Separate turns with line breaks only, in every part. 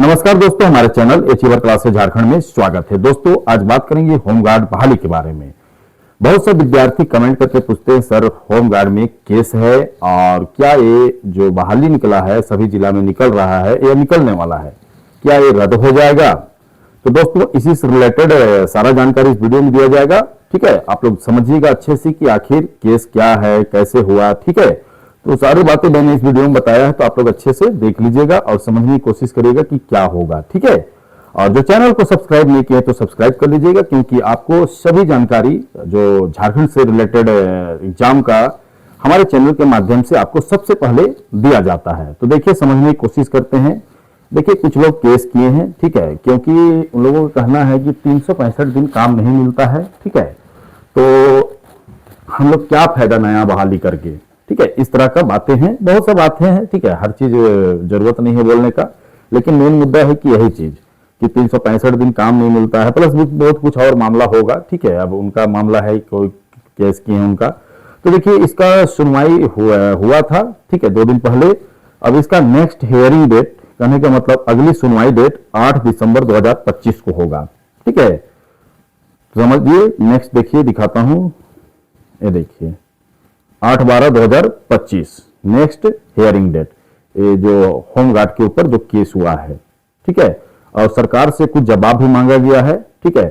नमस्कार दोस्तों, हमारे चैनल अचीवर क्लासेस झारखंड में स्वागत है। दोस्तों, आज बात करेंगे होमगार्ड बहाली के बारे में। बहुत से विद्यार्थी कमेंट करके पूछते हैं, सर होमगार्ड में केस है और क्या ये जो बहाली निकला है सभी जिला में निकल रहा है या निकलने वाला है, क्या ये रद्द हो जाएगा? तो दोस्तों, इसी से रिलेटेड सारा जानकारी इस वीडियो में दिया जाएगा। ठीक है, आप लोग समझिएगा अच्छे से कि आखिर केस क्या है, कैसे हुआ। ठीक है, तो सारी बातें मैंने इस वीडियो में बताया है, तो आप लोग अच्छे से देख लीजिएगा और समझने की कोशिश करिएगा कि क्या होगा। ठीक है, और जो चैनल को सब्सक्राइब नहीं किया तो सब्सक्राइब कर लीजिएगा, क्योंकि आपको सभी जानकारी जो झारखंड से रिलेटेड एग्जाम का हमारे चैनल के माध्यम से आपको सबसे पहले दिया जाता है। तो देखिए, समझने की कोशिश करते हैं। देखिए, कुछ लोग केस किए हैं, ठीक है, क्योंकि उन लोगों का कहना है कि 365 दिन काम नहीं मिलता है। ठीक है, तो हम लोग क्या फायदा नया बहाली करके। ठीक है, इस तरह का बातें हैं, बहुत सा बातें हैं। ठीक है, हर चीज जरूरत नहीं है बोलने का, लेकिन मेन मुद्दा है कि यही चीज कि 365 दिन काम नहीं मिलता है, प्लस भी बहुत कुछ और मामला होगा। ठीक है, अब उनका मामला है, कोई केस किए हैं उनका। तो देखिए, इसका सुनवाई हुआ था, ठीक है, 2 दिन पहले। अब इसका नेक्स्ट हियरिंग डेट, कहने का मतलब अगली सुनवाई डेट 8 दिसंबर 2025 को होगा। ठीक है, समझिए। नेक्स्ट देखिए, दिखाता हूं, ये देखिए 8/12/2025 नेक्स्ट हियरिंग डेट, ये जो होमगार्ड के ऊपर जो केस हुआ है। ठीक है, और सरकार से कुछ जवाब भी मांगा गया है। ठीक है,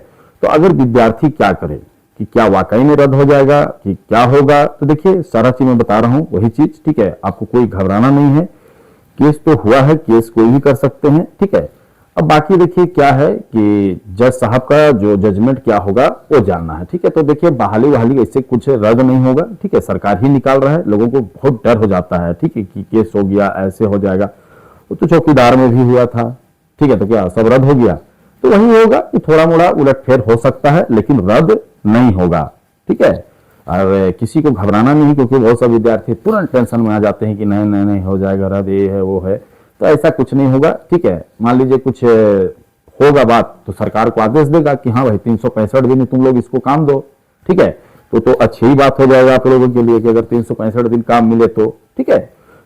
तो अगर विद्यार्थी क्या करे कि क्या वाकई में रद्द हो जाएगा कि क्या होगा, तो देखिए सारा चीज मैं बता रहा हूं, वही चीज। ठीक है, आपको कोई घबराना नहीं है, केस तो हुआ है, केस कोई भी कर सकते हैं। ठीक है, अब बाकी देखिए क्या है कि जज साहब का जो जजमेंट क्या होगा वो जानना है। ठीक है, तो देखिए बहाली इससे कुछ रद्द नहीं होगा। ठीक है, सरकार ही निकाल रहा है, लोगों को बहुत डर हो जाता है। ठीक है, कि केस हो गया, ऐसे हो जाएगा। वो तो चौकीदार में भी हुआ था। ठीक है, तो क्या सब रद्द हो गया? तो वही होगा कि थोड़ा मोड़ा उलटफेर हो सकता है, लेकिन रद्द नहीं होगा। ठीक है, और किसी को घबराना नहीं, क्योंकि बहुत सारे विद्यार्थी तुरंत टेंशन में आ जाते हैं कि नहीं नहीं नहीं हो जाएगा रद्द, ये है वो है। तो ऐसा कुछ नहीं होगा। ठीक है, मान लीजिए कुछ होगा बात, तो सरकार को आदेश देगा कि हाँ भाई 365 दिन तुम लोग इसको काम दो। ठीक है, तो अच्छी ही बात हो जाएगा आप लोगों के लिए कि अगर 365 दिन काम मिले तो। ठीक है,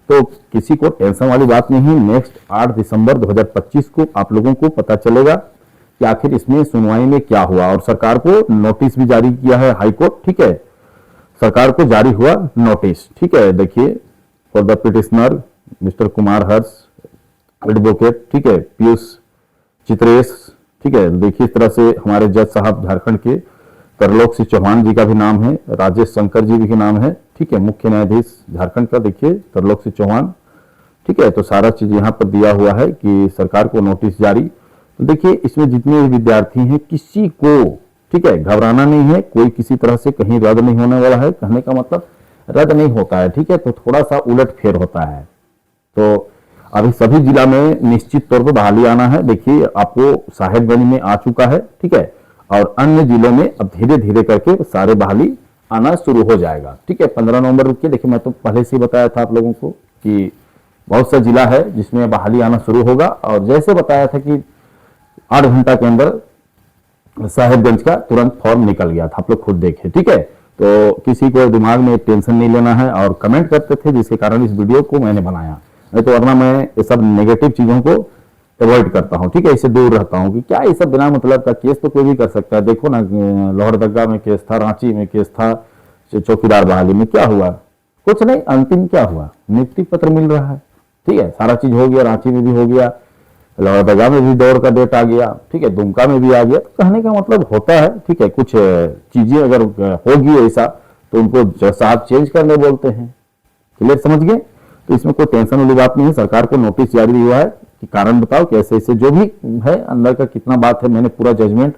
तो किसी को टेंशन वाली बात नहीं। नेक्स्ट 8 दिसंबर 2025 को आप लोगों को पता चलेगा कि आखिर इसमें सुनवाई में क्या हुआ, और सरकार को नोटिस भी जारी किया है हाईकोर्ट। ठीक है, सरकार को जारी हुआ नोटिस। ठीक है, देखिए, for the petitioner mister Kumar Harsh advocate, ठीक है, पीयूष चित्रेश। ठीक है, देखिए इस तरह से हमारे जज साहब झारखंड के तरलोक सिंह चौहान जी का भी नाम है, राजेश शंकर जी भी नाम है। ठीक है, मुख्य न्यायाधीश झारखंड का देखिए तरलोक सिंह चौहान। ठीक है, तो सारा चीज यहाँ पर दिया हुआ है कि सरकार को नोटिस जारी। तो देखिए, इसमें जितने विद्यार्थी हैं किसी को, ठीक है, घबराना नहीं है, कोई किसी तरह से कहीं रद्द नहीं होने वाला है। कहने का मतलब रद्द नहीं होता है। ठीक है, तो थोड़ा सा उलट फेर होता है। तो अभी सभी जिला में निश्चित तौर पर बहाली आना है। देखिए, आपको साहेबगंज में आ चुका है। ठीक है, और अन्य जिलों में अब धीरे धीरे करके सारे बहाली आना शुरू हो जाएगा। ठीक है, 15 नवंबर रुकिए। देखिए, मैं तो पहले से ही बताया था आप लोगों को कि बहुत सा जिला है जिसमें बहाली आना शुरू होगा, और जैसे बताया था कि 8 घंटा के अंदर साहेबगंज का तुरंत फॉर्म निकल गया था, आप लोग खुद देखे। ठीक है, तो किसी को दिमाग में टेंशन नहीं लेना है, और कमेंट करते थे जिसके कारण इस वीडियो को मैंने बनाया। नहीं तो वरना मैं ये सब नेगेटिव चीजों को अवॉइड करता हूं। ठीक है, इससे दूर रहता हूं कि क्या ये सब बिना मतलब का केस तो कोई भी कर सकता है। देखो ना, लोहरदगा में केस था, रांची में केस था, चौकीदार बहाली में क्या हुआ? कुछ नहीं, अंतिम क्या हुआ? नियुक्ति पत्र मिल रहा है। ठीक है, सारा चीज हो गया, रांची में भी हो गया, लोहरदगा में भी दौड़ का डेट आ गया। ठीक है, दुमका में भी आ गया। तो कहने का मतलब होता है। ठीक है, कुछ चीजें अगर होगी ऐसा तो उनको साहब चेंज करने बोलते हैं। क्लियर, समझ गए? तो इसमें कोई टेंशन वाली बात नहीं है। सरकार को नोटिस जारी हुआ है कि कारण बताओ कैसे ऐसे जो भी है अंदर का कितना बात है। मैंने पूरा जजमेंट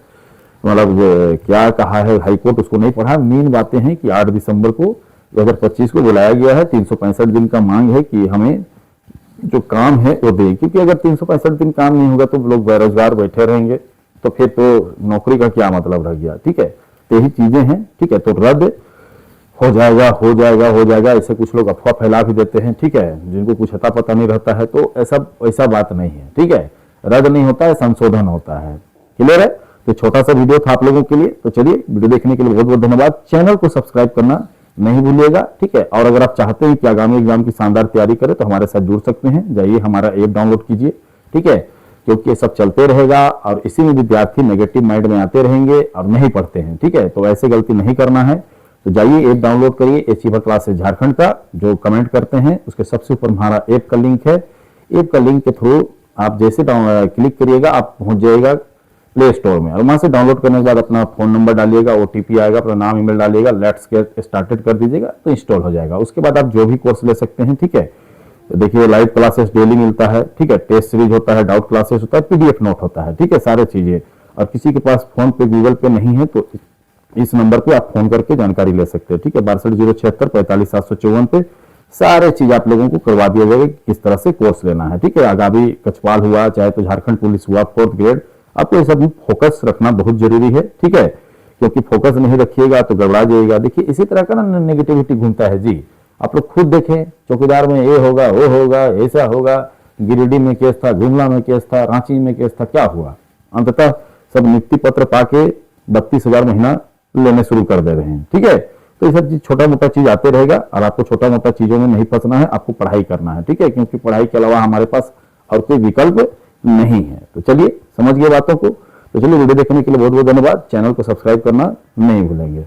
मतलब क्या कहा है हाईकोर्ट उसको नहीं पढ़ा। मेन बातें हैं कि 8 दिसंबर को 2025 को बुलाया गया है। 365 दिन का मांग है कि हमें जो काम है वो दें, क्योंकि अगर 365 दिन काम नहीं होगा तो लोग बेरोजगार बैठे रहेंगे, तो फिर तो नौकरी का क्या मतलब रह गया। ठीक है, तो यही चीजें हैं। ठीक है, तो रद्द हो जाएगा हो जाएगा हो जाएगा, ऐसे कुछ लोग अफवाह फैला भी देते हैं। ठीक है, जिनको कुछ अता पता नहीं रहता है, तो ऐसा बात नहीं है। ठीक है, रद्द नहीं होता है, संशोधन होता है। क्लियर है? तो छोटा सा वीडियो था आप लोगों के लिए। तो चलिए, वीडियो देखने के लिए बहुत बहुत धन्यवाद। चैनल को सब्सक्राइब करना नहीं भूलिएगा। ठीक है, और अगर आप चाहते हैं कि आगामी एग्जाम की शानदार तैयारी करें तो हमारे साथ जुड़ सकते हैं। जाइए, हमारा ऐप डाउनलोड कीजिए। ठीक है, क्योंकि ये सब चलते रहेगा और इसी में विद्यार्थी नेगेटिव माइंड में आते रहेंगे और नहीं पढ़ते हैं। ठीक है, तो ऐसे गलती नहीं करना है। तो जाइए ऐप डाउनलोड करिए, अचीवर क्लासेस झारखंड का। जो कमेंट करते हैं उसके सबसे ऊपर हमारा ऐप का लिंक है। ऐप का लिंक के थ्रू आप जैसे क्लिक करिएगा आप पहुंच जाएगा प्ले स्टोर में, और वहां से डाउनलोड करने के बाद अपना फोन नंबर डालिएगा, ओटीपी आएगा, अपना नाम ईमेल डालिएगा, लेट्स गेट स्टार्टेड कर दीजिएगा तो इंस्टॉल हो जाएगा। उसके बाद आप जो भी कोर्स ले सकते हैं। ठीक है, तो देखिए लाइव क्लासेस डेली मिलता है। ठीक है, टेस्ट सीरीज होता है, डाउट क्लासेस होता है, पीडीएफ नोट होता है। ठीक है, सारे चीजें। और किसी के पास फोन पे गूगल पे नहीं है तो इस नंबर पे आप फोन करके जानकारी ले सकते हैं। ठीक है, 62 076 45 754 पे सारे चीज आप लोगों को करवा दिया जाएगा किस तरह से कोर्स लेना है। ठीक है, आगामी कछवाल हुआ, चाहे तो झारखंड पुलिस हुआ 4th ग्रेड, आपको ये सब फोकस रखना बहुत जरूरी है। ठीक है, क्योंकि फोकस नहीं रखिएगा तो गड़बड़ा जाएगा। देखिए इसी तरह का ना नेगेटिविटी घूमता है जी। आप लोग खुद देखें, चौकीदार में ये होगा, वो होगा, ऐसा होगा, गिरिडीह में केस था, जुमला में केस था, रांची में केस था, क्या हुआ? अंततः सब नियुक्ति पत्र पाके 32,000 महीना लेने शुरू कर दे रहे हैं। ठीक है, तो ये सब चीज छोटा मोटा चीज आते रहेगा और आपको छोटा मोटा चीजों में नहीं फंसना है, आपको पढ़ाई करना है। ठीक है, क्योंकि पढ़ाई के अलावा हमारे पास और कोई विकल्प नहीं है। तो चलिए समझ गए बातों को। तो चलिए वीडियो देखने के लिए बहुत बहुत धन्यवाद। चैनल को सब्सक्राइब करना नहीं भूलेंगे।